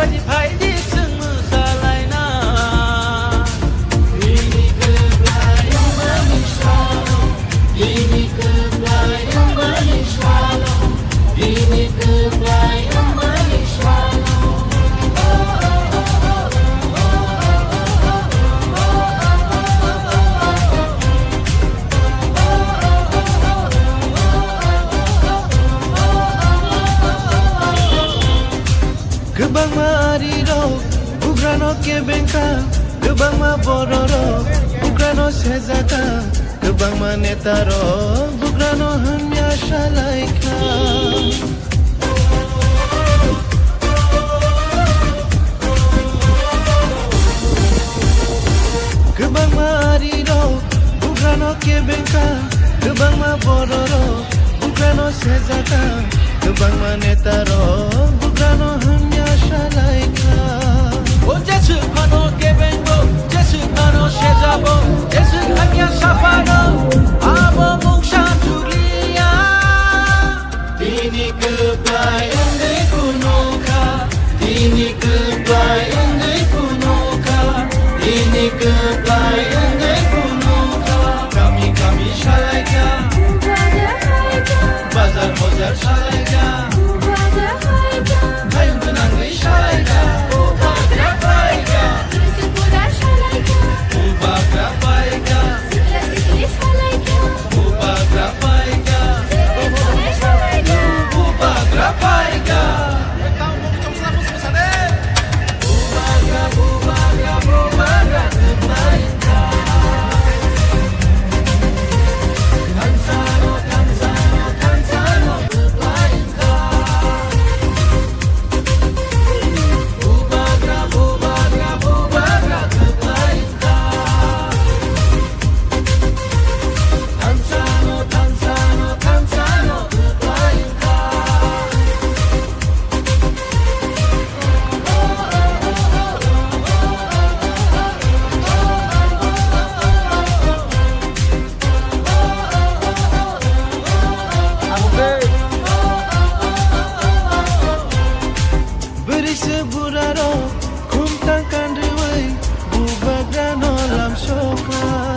बायदि फायदि जों मोसालायना Ini keblayang bermiswalam Ini keblayang bermiswalam Ini keblayang bermiswalam Gebang mariro, ugrano kebenka, gebang ma bororo, ugrano sezaka, gebang ma netaro, ugrano hanya shalaika. Gebang mariro, ugrano kebenka, gebang ma bororo, ugrano sezaka, gebang ma netaro, ugrano hanya shalaika. O jesu pano kebengo, jesu pano shezabo, jesu hanya shafano, abo mungsha julia. Ini keblayang di kunoka, ini keblayang di kunoka, ini keblayang di kunoka. Kami shalaika, bazar shalaika. Hayun tenang di shalaika. Seburaro kumtangkan dewey bubagrano lam soka